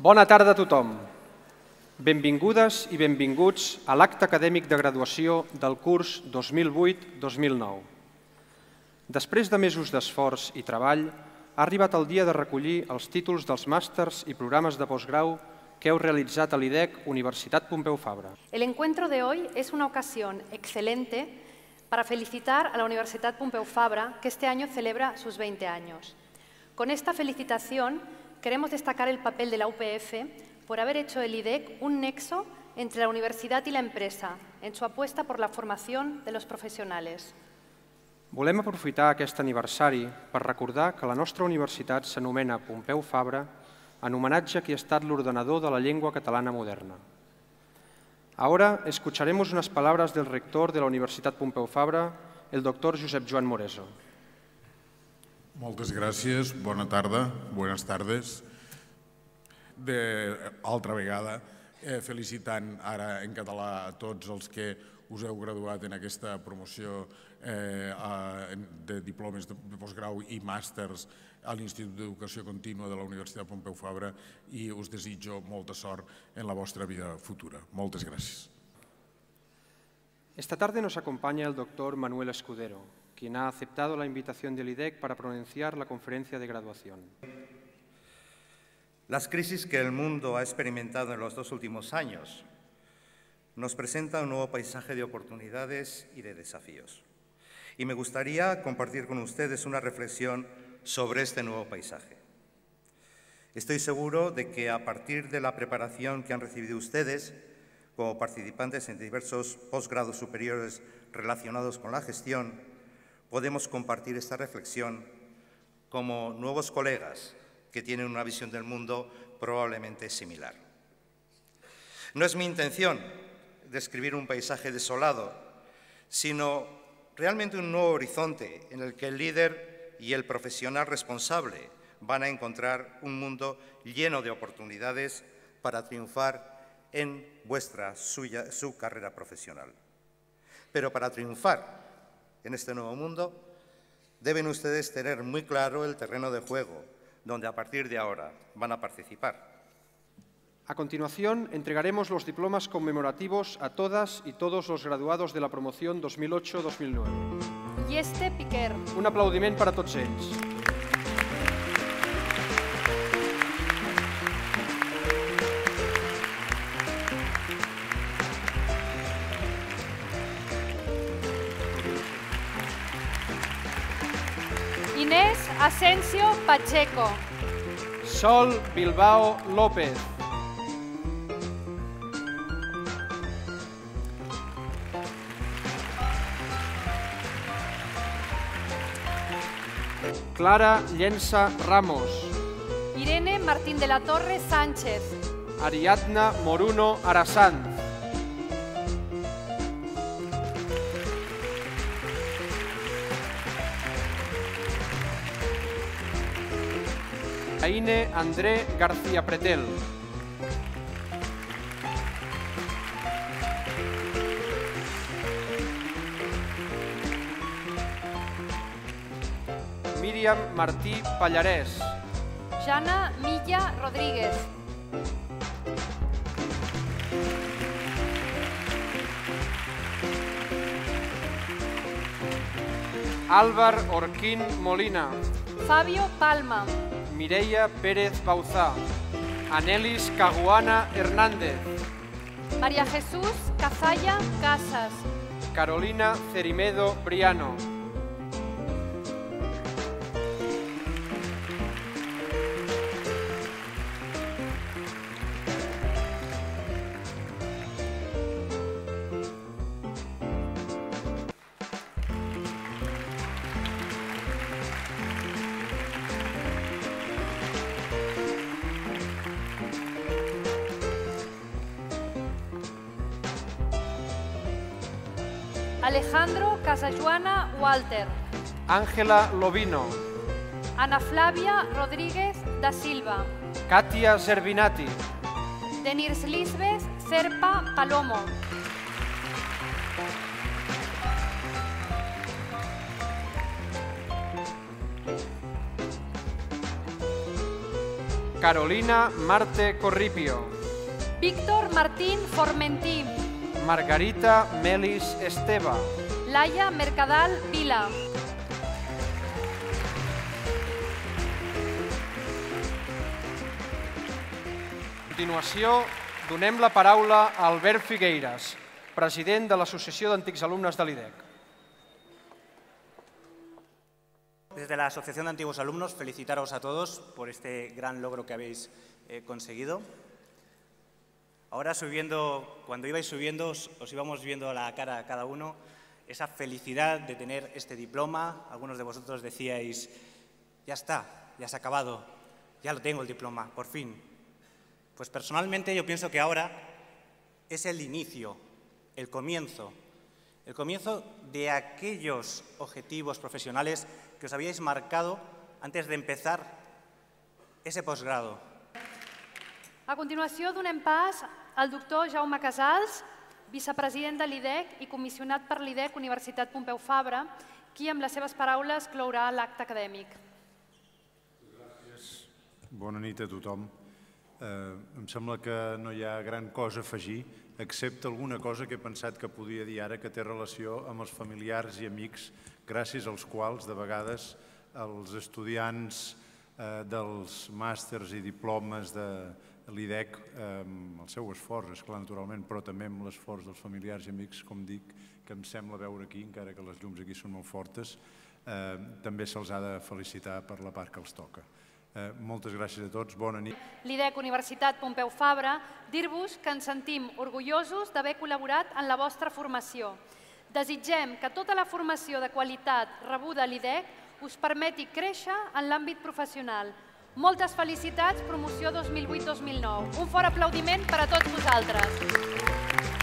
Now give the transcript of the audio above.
Bona tarda a tothom. Benvingudes i benvinguts a l'acte acadèmic de graduació del curs 2008-2009. Després de mesos d'esforç i treball, ha arribat el dia de recollir els títols dels màsters i programes de postgrau que heu realitzat a l'IDEC Universitat Pompeu Fabra. El encuentro de hoy es una ocasión excelente para felicitar a la Universidad Pompeu Fabra, que este año celebra sus 20 años. Con esta felicitación queremos destacar el papel de la UPF por haber hecho del IDEC un nexo entre la universidad y la empresa en su apuesta por la formación de los profesionales. Volem aprofitar aquest aniversari per recordar que la nostra universitat s'anomena Pompeu Fabra en homenatge a qui ha estat l'ordenador de la llengua catalana moderna. Ahora escucharemos unas palabras del rector de la Universitat Pompeu Fabra, el doctor Josep Joan Moreso. Moltes gràcies, bona tarda, buenas tardes. Altra vegada, felicitant ara en català a tots els que us heu graduat en aquesta promoció de diplomes de postgrau i màsters a l'Institut d'Educació Contínua de la Universitat Pompeu Fabra i us desitjo molta sort en la vostra vida futura. Moltes gràcies. Esta tarde nos acompaña el doctor Manuel Escudero, quien ha aceptado la invitación del IDEC para pronunciar la conferencia de graduación. Las crisis que el mundo ha experimentado en los 2 últimos años nos presentan un nuevo paisaje de oportunidades y de desafíos. Y me gustaría compartir con ustedes una reflexión sobre este nuevo paisaje. Estoy seguro de que a partir de la preparación que han recibido ustedes como participantes en diversos posgrados superiores relacionados con la gestión, podemos compartir esta reflexión como nuevos colegas que tienen una visión del mundo probablemente similar. No es mi intención describir un paisaje desolado, sino realmente un nuevo horizonte en el que el líder y el profesional responsable van a encontrar un mundo lleno de oportunidades para triunfar en su carrera profesional. Pero para triunfar en este nuevo mundo, deben ustedes tener muy claro el terreno de juego donde a partir de ahora van a participar. A continuación, entregaremos los diplomas conmemorativos a todas y todos los graduados de la promoción 2008-2009. Y este Piquer. Un aplaudiment per a tots ells. Inés Asensio Pacheco. Sol Bilbao López. Clara Llensa Ramos. Irene Martín de la Torre Sánchez. Ariadna Moruno Arasanz. Aine André García Pretel. Míriam Martí Pallarès. Jana Milla Rodríguez. Álvar Orquín Molina. Fabio Palma. Mireia Pérez Bauzá. Anelis Caguana Hernández. María Jesús Cazalla Casas. Carolina Cerimedo Briano. Alejandro Casajuana Walter. Ángela Lovino. Ana Flavia Rodríguez da Silva. Katia Zerbinati. Denise Lisbeth Cerpa Palomo. Carolina Marte Corripio. Víctor Martín Formentí. Margarita Melis Esteve. Laia Mercadal Vila. A continuació, donem la paraula a Albert Figueiras, president de l'Associació d'Antics Alumnes de l'IDEC. Desde la Asociación de Antiguos Alumnos, felicitaros a todos por este gran logro que habéis conseguido. Ahora cuando ibais subiendo, os íbamos viendo la cara a cada uno, esa felicidad de tener este diploma. Algunos de vosotros decíais, ya está, ya se ha acabado, ya lo tengo el diploma, por fin. Pues personalmente yo pienso que ahora es el inicio, el comienzo de aquellos objetivos profesionales que os habíais marcado antes de empezar ese posgrado. A continuació donem pas al doctor Jaume Casals, vicepresident de l'IDEC i comissionat per l'IDEC Universitat Pompeu Fabra, qui amb les seves paraules clourà l'acte acadèmic. Gràcies. Bona nit a tothom. Em sembla que no hi ha gran cosa a afegir, excepte alguna cosa que he pensat que podia dir ara que té relació amb els familiars i amics gràcies als quals, de vegades, els estudiants dels màsters i diplomes de l'IDEC, amb el seu esforç, esclar, naturalment, però també amb l'esforç dels familiars i amics, com dic, que em sembla veure aquí, encara que les llums aquí són molt fortes, també se'ls ha de felicitar per la part que els toca. Moltes gràcies a tots, bona nit. L'IDEC Universitat Pompeu Fabra, dir-vos que ens sentim orgullosos d'haver col·laborat en la vostra formació. Desitgem que tota la formació de qualitat rebuda a l'IDEC us permeti créixer en l'àmbit professional. Moltes felicitats, promoció 2008-2009. Un fort aplaudiment per a tots vosaltres.